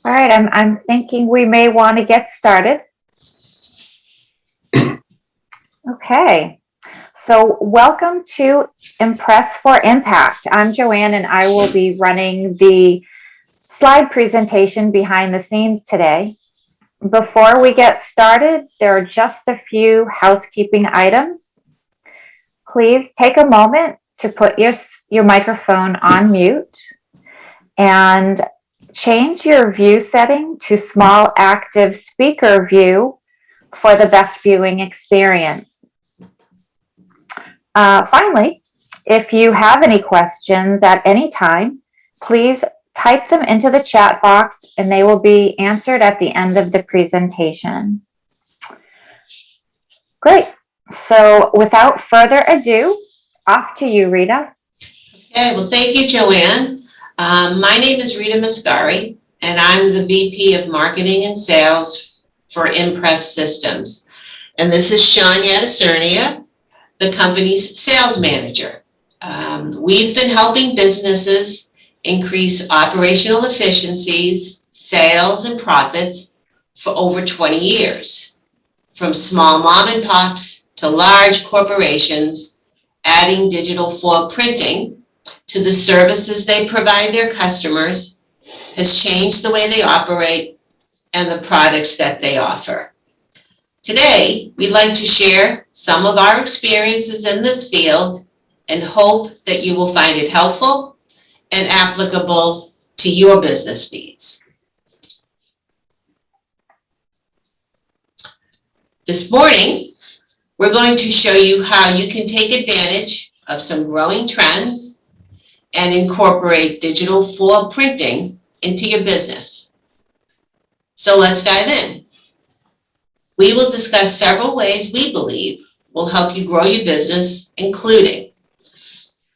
All right, I'm thinking we may want to get started. Okay, so welcome to Impress for Impact. I'm Joanne and I will be running the slide presentation behind the scenes today. Before we get started, there are just a few housekeeping items. Please take a moment to put your microphone on mute and change your view setting to small active speaker view for the best viewing experience. Finally, if you have any questions at any time, please type them into the chat box and they will be answered at the end of the presentation. Great. So without further ado, off to you, Rita. Okay, well, thank you, Joanne. My name is Rita Mascari, and I'm the VP of Marketing and Sales for Impress Systems. And this is Sean Yadacernia, the company's sales manager. We've been helping businesses increase operational efficiencies, sales, and profits for over 20 years. From small mom and pops to large corporations, adding digital foil printing to the services they provide their customers has changed the way they operate and the products that they offer. Today, we'd like to share some of our experiences in this field and hope that you will find it helpful and applicable to your business needs. This morning, we're going to show you how you can take advantage of some growing trends and incorporate digital foil printing into your business. So let's dive in. We will discuss several ways we believe will help you grow your business, including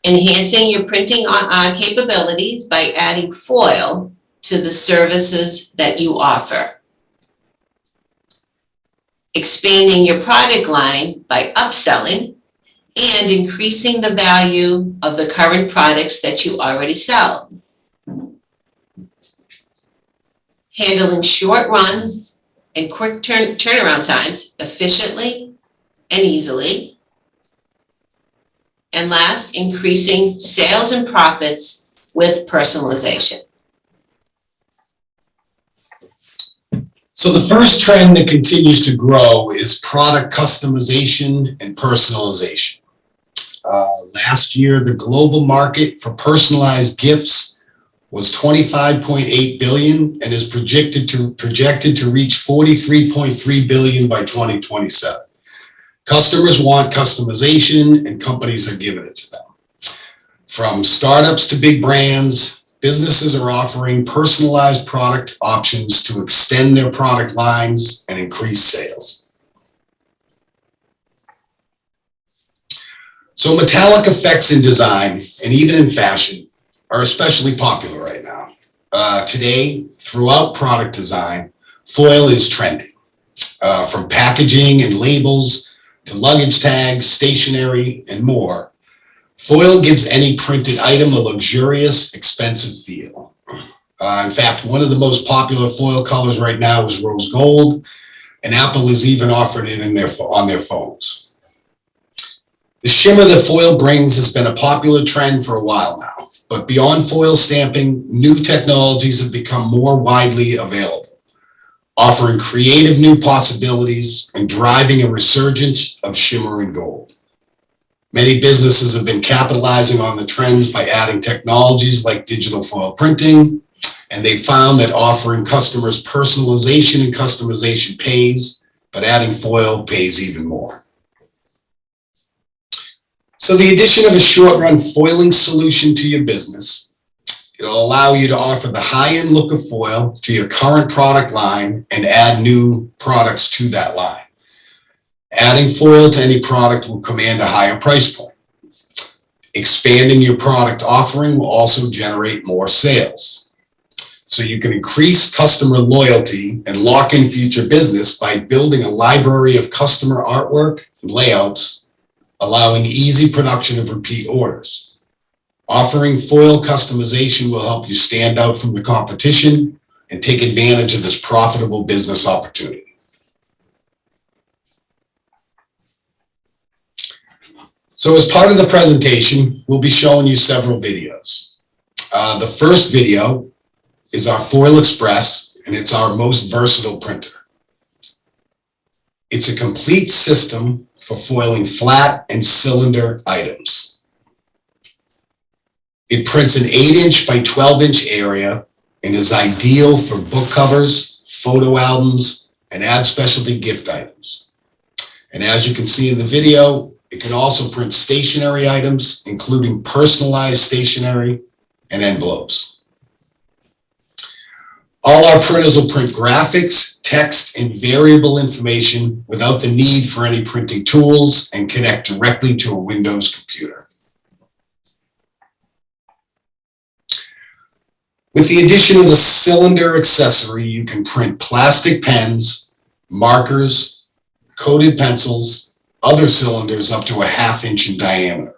enhancing your printing capabilities by adding foil to the services that you offer, expanding your product line by upselling and increasing the value of the current products that you already sell, handling short runs and quick turnaround times efficiently and easily, and last, increasing sales and profits with personalization. So the first trend that continues to grow is product customization and personalization. Last year, the global market for personalized gifts was $25.8 billion and is projected to reach $43.3 billion by 2027. Customers want customization and companies are giving it to them. From startups to big brands, businesses are offering personalized product options to extend their product lines and increase sales. So metallic effects in design and even in fashion are especially popular right now. Today, throughout product design, foil is trending. From packaging and labels to luggage tags, stationery, and more, foil gives any printed item a luxurious, expensive feel. In fact, one of the most popular foil colors right now is rose gold, and Apple has even offered it on their phones. The shimmer that foil brings has been a popular trend for a while now, but beyond foil stamping, new technologies have become more widely available, offering creative new possibilities and driving a resurgence of shimmer and gold. Many businesses have been capitalizing on the trends by adding technologies like digital foil printing, and they found that offering customers personalization and customization pays, but adding foil pays even more. So the addition of a short-run foiling solution to your business, it'll allow you to offer the high-end look of foil to your current product line and add new products to that line. Adding foil to any product will command a higher price point. Expanding your product offering will also generate more sales. So you can increase customer loyalty and lock in future business by building a library of customer artwork and layouts, allowing easy production of repeat orders. Offering foil customization will help you stand out from the competition and take advantage of this profitable business opportunity. So as part of the presentation, we'll be showing you several videos. The first video is our Foil Express, and it's our most versatile printer. It's a complete system for foiling flat and cylinder items. It prints an 8-inch by 12-inch area and is ideal for book covers, photo albums, and add specialty gift items. And as you can see in the video, it can also print stationery items, including personalized stationery and envelopes. All our printers will print graphics, text, and variable information without the need for any printing tools and connect directly to a Windows computer. With the addition of the cylinder accessory, you can print plastic pens, markers, coated pencils, other cylinders up to a 1/2 inch in diameter.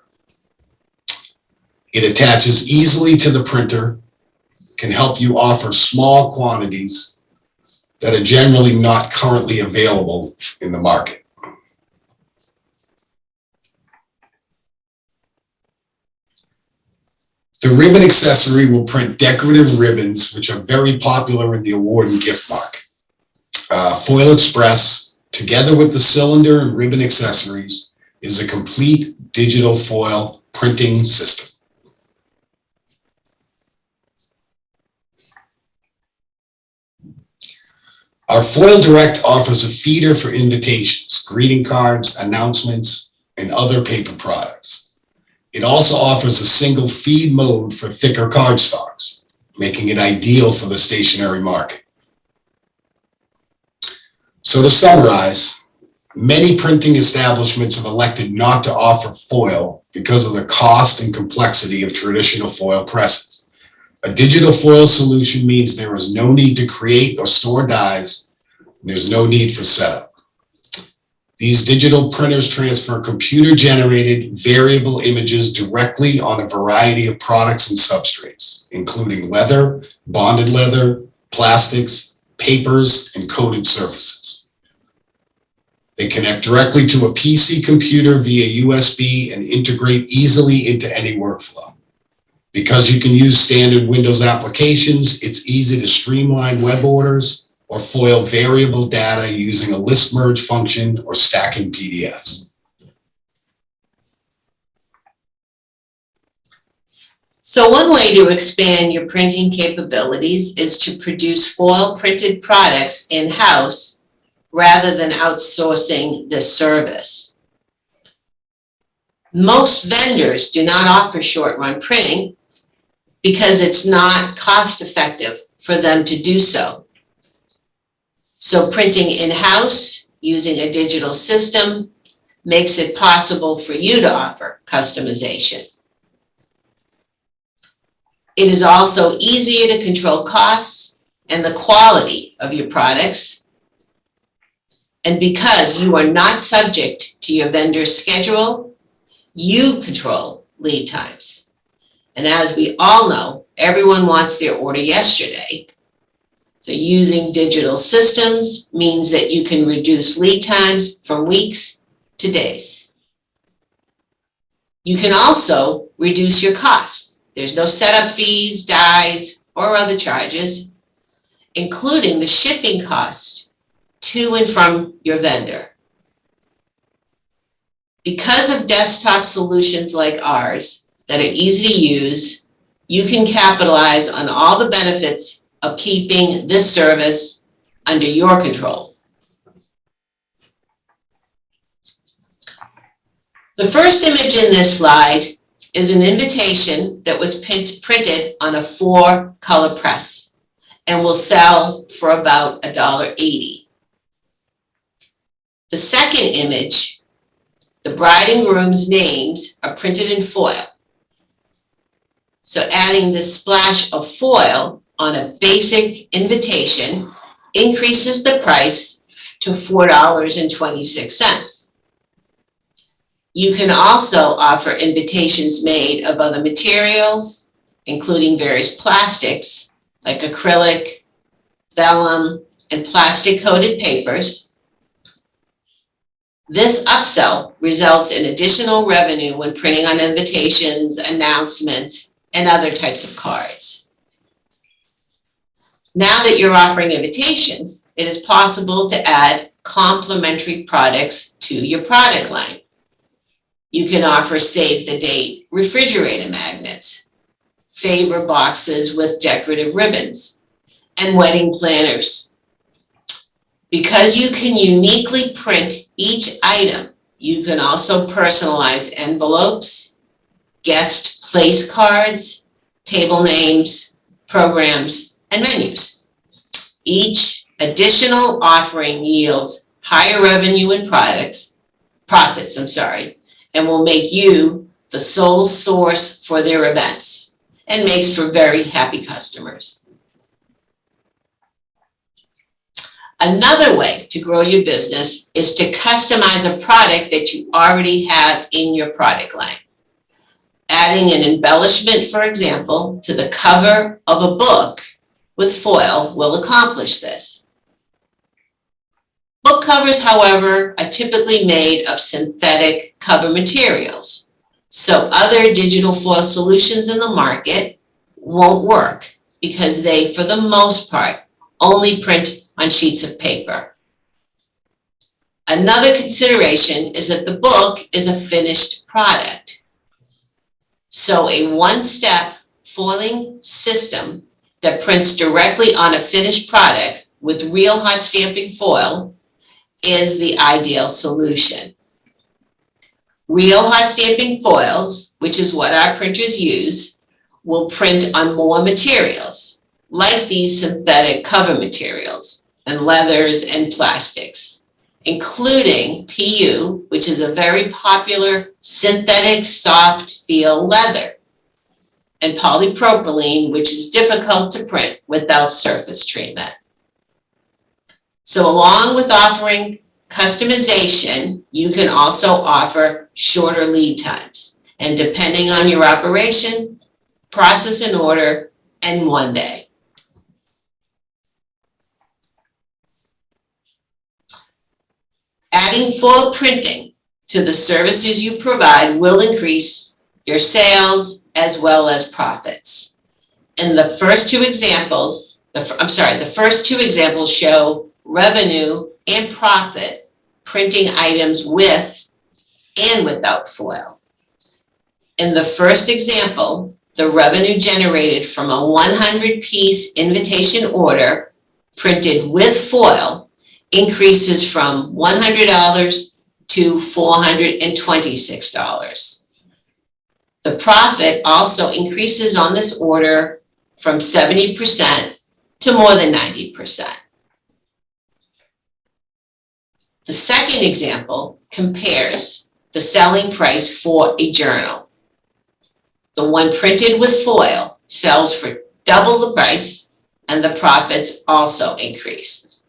It attaches easily to the printer, can help you offer small quantities that are generally not currently available in the market. The ribbon accessory will print decorative ribbons, which are very popular in the award and gift market. Foil Express, together with the cylinder and ribbon accessories, is a complete digital foil printing system. Our Foil Direct offers a feeder for invitations, greeting cards, announcements, and other paper products. It also offers a single feed mode for thicker cardstocks, making it ideal for the stationery market. So to summarize, many printing establishments have elected not to offer foil because of the cost and complexity of traditional foil presses. A digital foil solution means there is no need to create or store dies. There's no need for setup. These digital printers transfer computer-generated variable images directly on a variety of products and substrates, including leather, bonded leather, plastics, papers, and coated surfaces. They connect directly to a PC computer via USB and integrate easily into any workflow. Because you can use standard Windows applications, it's easy to streamline web orders or foil variable data using a list merge function or stacking PDFs. So one way to expand your printing capabilities is to produce foil printed products in-house rather than outsourcing this service. Most vendors do not offer short-run printing because it's not cost-effective for them to do so. So printing in-house using a digital system makes it possible for you to offer customization. It is also easier to control costs and the quality of your products. And because you are not subject to your vendor's schedule, you control lead times. And as we all know, everyone wants their order yesterday. So using digital systems means that you can reduce lead times from weeks to days. You can also reduce your costs. There's no setup fees, dies, or other charges, including the shipping cost to and from your vendor. Because of desktop solutions like ours that are easy to use, you can capitalize on all the benefits of keeping this service under your control. The first image in this slide is an invitation that was printed on a 4-color press and will sell for about $1.80. The second image, the bride and groom's names are printed in foil. So adding this splash of foil on a basic invitation increases the price to $4.26. You can also offer invitations made of other materials, including various plastics like acrylic, vellum, and plastic-coated papers. This upsell results in additional revenue when printing on invitations, announcements, and other types of cards. Now that you're offering invitations, it is possible to add complementary products to your product line. You can offer save the date refrigerator magnets, favor boxes with decorative ribbons, and wedding planners. Because you can uniquely print each item, you can also personalize envelopes, guest place cards, table names, programs, and menus. Each additional offering yields higher revenue and profits, and will make you the sole source for their events and makes for very happy customers. Another way to grow your business is to customize a product that you already have in your product line. Adding an embellishment, for example, to the cover of a book with foil will accomplish this. Book covers, however, are typically made of synthetic cover materials, so other digital foil solutions in the market won't work because they, for the most part, only print on sheets of paper. Another consideration is that the book is a finished product. So a one-step foiling system that prints directly on a finished product with real hot stamping foil is the ideal solution. Real hot stamping foils, which is what our printers use, will print on more materials, like these synthetic cover materials and leathers and plastics, including PU, which is a very popular synthetic soft feel leather, and polypropylene, which is difficult to print without surface treatment. So along with offering customization, you can also offer shorter lead times, and depending on your operation, process an order in 1 day. Adding foil printing to the services you provide will increase your sales as well as profits. In the first two examples, the first two examples show revenue and profit printing items with and without foil. In the first example, the revenue generated from a 100-piece invitation order printed with foil increases from $100 to $426. The profit also increases on this order from 70% to more than 90%. The second example compares the selling price for a journal. The one printed with foil sells for double the price, and the profit also increases.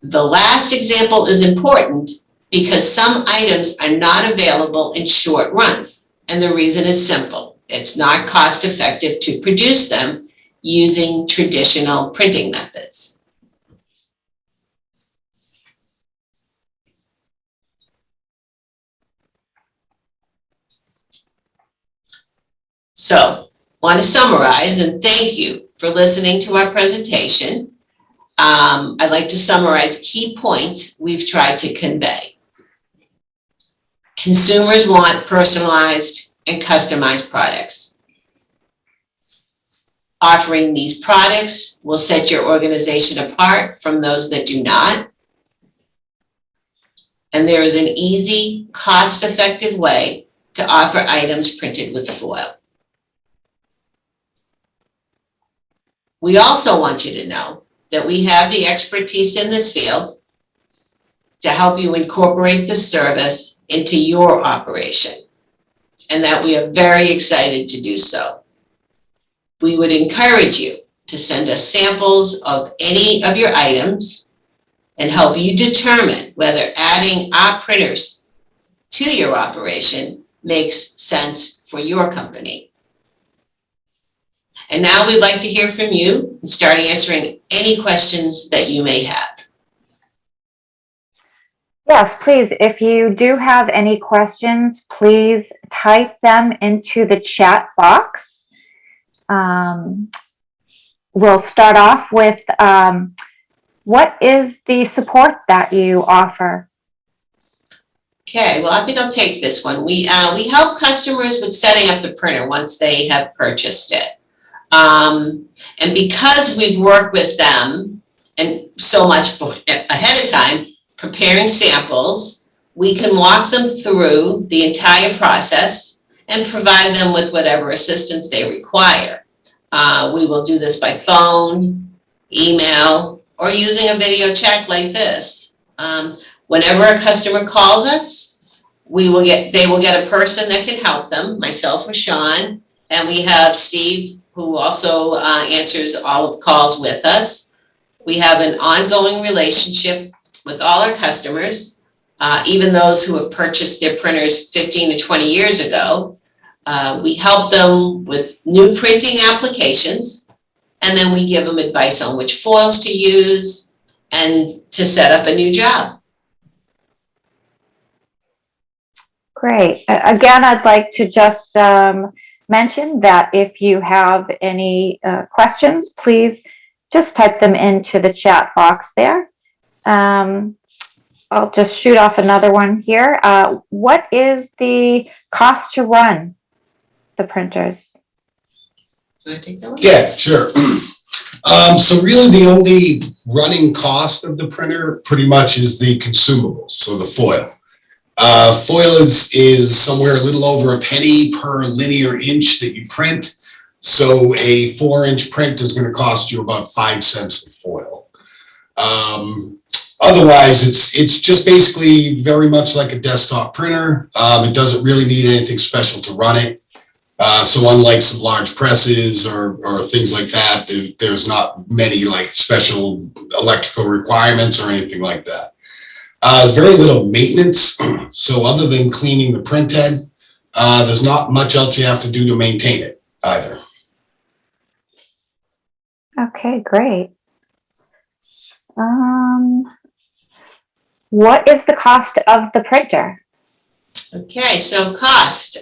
The last example is important because some items are not available in short runs, and the reason is simple. It's not cost effective to produce them using traditional printing methods. So, want to summarize, and thank you for listening to our presentation. I'd like to summarize key points we've tried to convey. Consumers want personalized and customized products. Offering these products will set your organization apart from those that do not. And there is an easy, cost-effective way to offer items printed with foil. We also want you to know that we have the expertise in this field to help you incorporate the service into your operation, and that we are very excited to do so. We would encourage you to send us samples of any of your items and help you determine whether adding our printers to your operation makes sense for your company. And now we'd like to hear from you and start answering any questions that you may have. Yes, please. If you do have any questions, please type them into the chat box. We'll start off with what is the support that you offer? Okay, well, I think I'll take this one. We help customers with setting up the printer once they have purchased it. And because we've worked with them and so much ahead of time, preparing samples, we can walk them through the entire process and provide them with whatever assistance they require. We will do this by phone, email, or using a video chat like this. Whenever a customer calls us, they will get a person that can help them, myself or Sean, and we have Steve, who also answers all of the calls with us. We have an ongoing relationship with all our customers, even those who have purchased their printers 15 to 20 years ago. We help them with new printing applications, and then we give them advice on which foils to use and to set up a new job. Great. Again, I'd like to just mention that if you have any questions, please just type them into the chat box there. I'll just shoot off another one here. What is the cost to run the printers? Do you want to take that one? Yeah, sure. So really the only running cost of the printer pretty much is the consumables, so the foil. Foil is somewhere a little over a penny per linear inch that you print. So a 4-inch print is going to cost you about 5 cents of foil. Otherwise, it's just basically very much like a desktop printer. It doesn't really need anything special to run it. So unlike some large presses or things like that, there's not many like special electrical requirements or anything like that. There's very little maintenance. So other than cleaning the print head, there's not much else you have to do to maintain it either. Okay, great. What is the cost of the printer? Okay, so cost.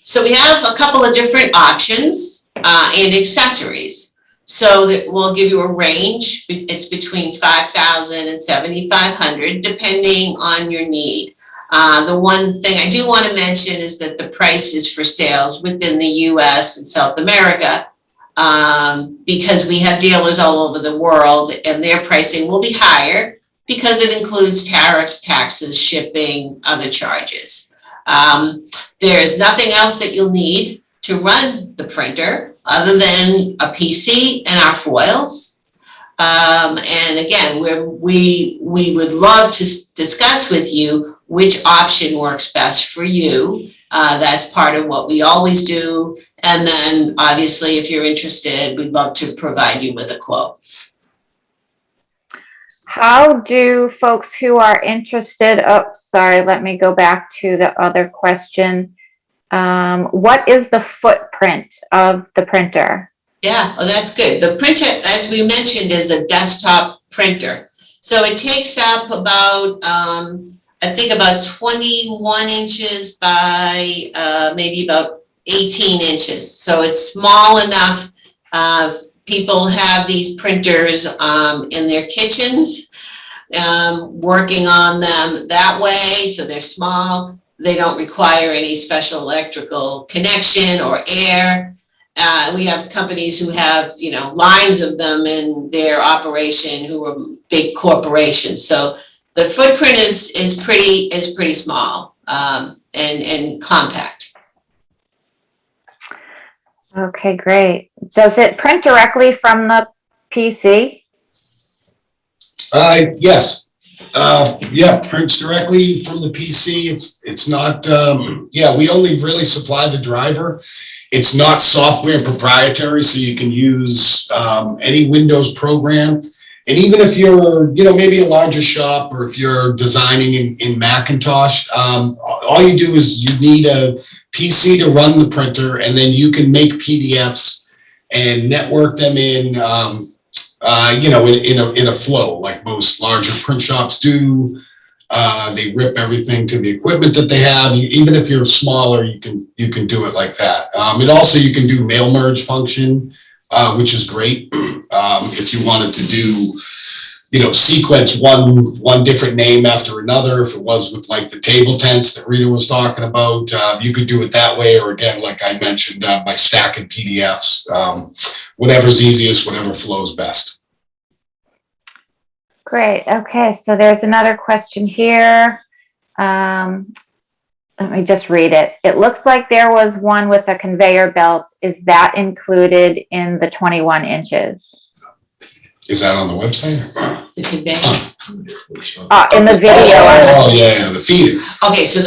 So we have a couple of different options and accessories. So that we'll give you a range. It's between $5,000 and $7,500, depending on your need. The one thing I do want to mention is that the price is for sales within the US and South America, because we have dealers all over the world and their pricing will be higher because it includes tariffs, taxes, shipping, other charges. There's nothing else that you'll need to run the printer other than a PC and our foils. And again, we would love to discuss with you which option works best for you. That's part of what we always do. And then obviously, if you're interested, we'd love to provide you with a quote. How do folks who are interested, oh, sorry, let me go back to the other question. What is the footprint of the printer? Yeah, oh, that's good. The printer, as we mentioned, is a desktop printer. So it takes up about, I think about 21 inches by maybe about 18 inches. So it's small enough. People have these printers in their kitchens, working on them that way. So they're small. They don't require any special electrical connection or air. We have companies who have, lines of them in their operation who are big corporations. So the footprint is pretty small and compact. Okay, great. Does it print directly from the PC? Yes. Yeah, prints directly from the PC. It's not, we only really supply the driver. It's not software proprietary, so you can use any Windows program. And even if you're, maybe a larger shop or if you're designing in Macintosh, all you do is you need a PC to run the printer, and then you can make PDFs and network them in, in a flow like most larger print shops do. They rip everything to the equipment that they have. Even if you're smaller, you can do it like that. And also you can do mail merge function, which is great. If you wanted to do, sequence one different name after another, if it was with like the table tents that Rita was talking about, you could do it that way. Or again, like I mentioned, by stacking PDFs, whatever's easiest, whatever flows best. Great. Okay, so there's another question here. Let me just read it. It looks like there was one with a conveyor belt. Is that included in the 21 inches? Is that on the website? The conveyor. In the video. Oh, yeah, the feeder. Okay, so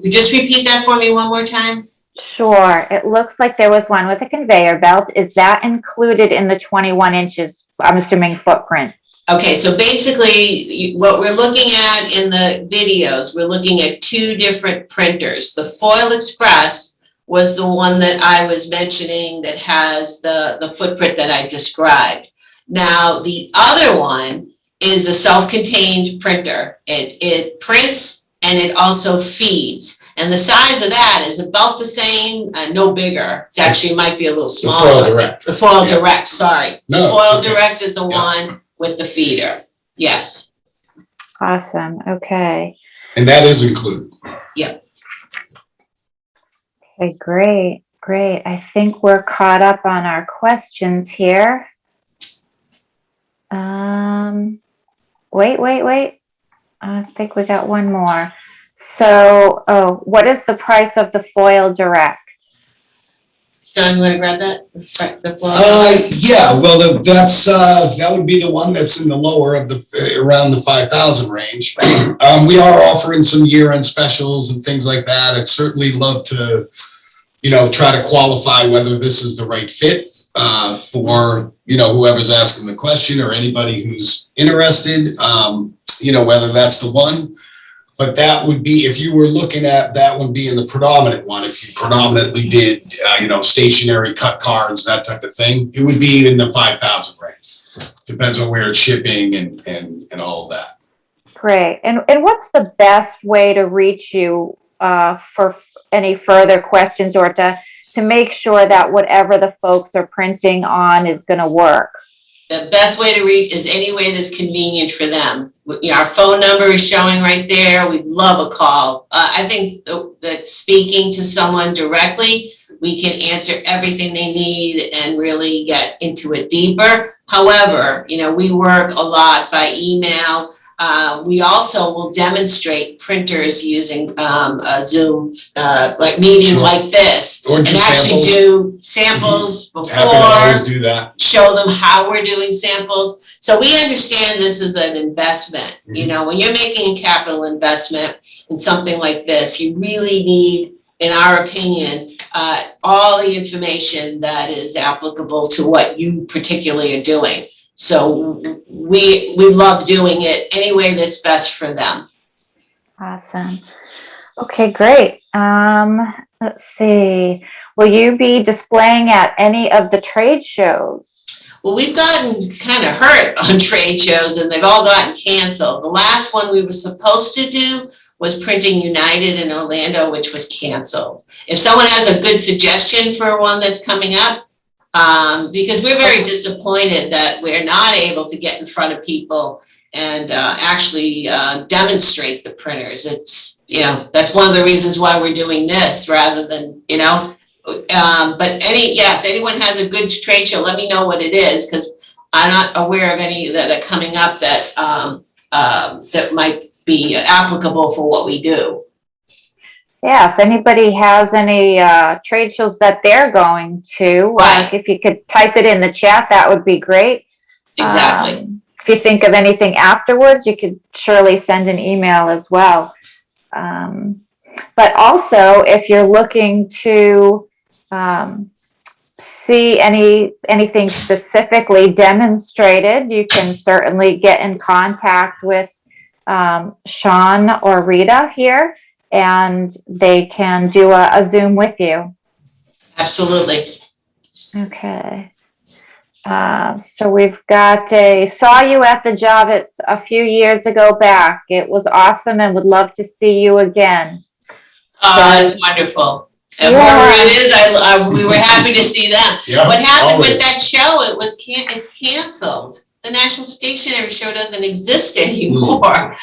just repeat that for me one more time. Sure. It looks like there was one with a conveyor belt. Is that included in the 21 inches, I'm assuming, footprint? Okay, so basically what we're looking at in the videos, we're looking at two different printers. The Foil Express was the one that I was mentioning that has the footprint that I described. Now, the other one is a self-contained printer. It prints and it also feeds. And the size of that is about the same, no bigger. It actually might be a little smaller. The Foil Direct. The Foil Direct, sorry. No, the Foil okay. Direct is the one with the feeder. Yes. Awesome. Okay. And that is included. Yep. Okay, great. Great. I think we're caught up on our questions here. Wait. I think we got one more. So, what is the price of the Foil Direct? John, you want to grab that? The Foil? Yeah. Well, that would be the one that's in the lower of around the 5,000 range. We are offering some year-end specials and things like that. I'd certainly love to, try to qualify whether this is the right fit for whoever's asking the question or anybody who's interested. Whether that's the one. But that would be, if you were looking at that one being the predominant one, if you predominantly did, stationary cut cards, that type of thing, it would be in the 5,000 range. Depends on where it's shipping and all of that. Great. And what's the best way to reach you for any further questions or to make sure that whatever the folks are printing on is going to work? The best way to reach is any way that's convenient for them. Our phone number is showing right there. We'd love a call. I think that speaking to someone directly, we can answer everything they need and really get into it deeper. However, we work a lot by email. We also will demonstrate printers using a Zoom meeting Sure. like this, Or and actually do samples Happy to always before, do that. show them how we're doing samples. So we understand this is an investment. When you're making a capital investment in something like this, you really need, in our opinion, all the information that is applicable to what you particularly are doing. So we love doing it any way that's best for them. Awesome. Okay, great. Let's see. Will you be displaying at any of the trade shows? Well, we've gotten kind of hurt on trade shows and they've all gotten canceled. The last one we were supposed to do was Printing United in Orlando, which was canceled. If someone has a good suggestion for one that's coming up, because we're very disappointed that we're not able to get in front of people and actually demonstrate the printers. It's, that's one of the reasons why we're doing this rather than, but if anyone has a good trade show, let me know what it is, because I'm not aware of any that are coming up that that might be applicable for what we do. Yeah, if anybody has any trade shows that they're going to, Right. if you could type it in the chat, that would be great. Exactly. If you think of anything afterwards, you could surely send an email as well. But also, if you're looking to see anything specifically demonstrated, you can certainly get in contact with Sean or Rita here, and they can do a Zoom with you. Absolutely. Okay. So we've got saw you at the job it's a few years ago back. It was awesome and would love to see you again. Oh, that's wonderful. And Yeah. whoever it is, we were happy to see them. Yeah, What happened with always. that show? It's canceled. The National Stationery Show doesn't exist anymore.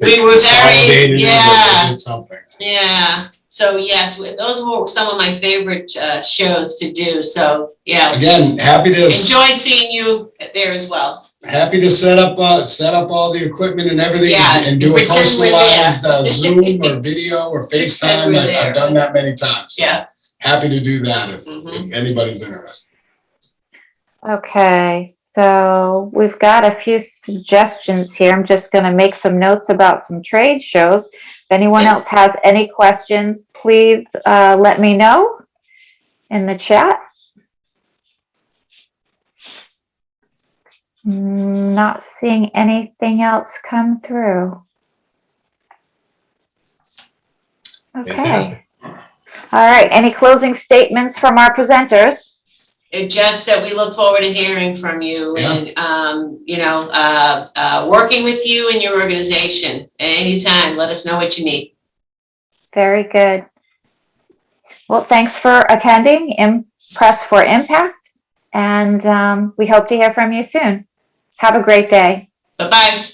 We were Consolidated very, it, yeah, they did something. yeah. So yes, those were some of my favorite shows to do. So yeah, Again, enjoyed seeing you there as well. happy to set up all the equipment and everything, Yeah, and do a pretend we're there. personalized Zoom or video or FaceTime. we're there. I've done that many times. So Yeah. happy to do that if Mhm. anybody's interested. Okay, so we've got a few suggestions here. I'm just going to make some notes about some trade shows. If anyone else has any questions, please let me know in the chat. Not seeing anything else come through. Okay. Fantastic. All right. Any closing statements from our presenters? It's just that we look forward to hearing from you and, working with you and your organization at any time. Let us know what you need. Very good. Well, thanks for attending Impress for Impact, and we hope to hear from you soon. Have a great day. Bye-bye.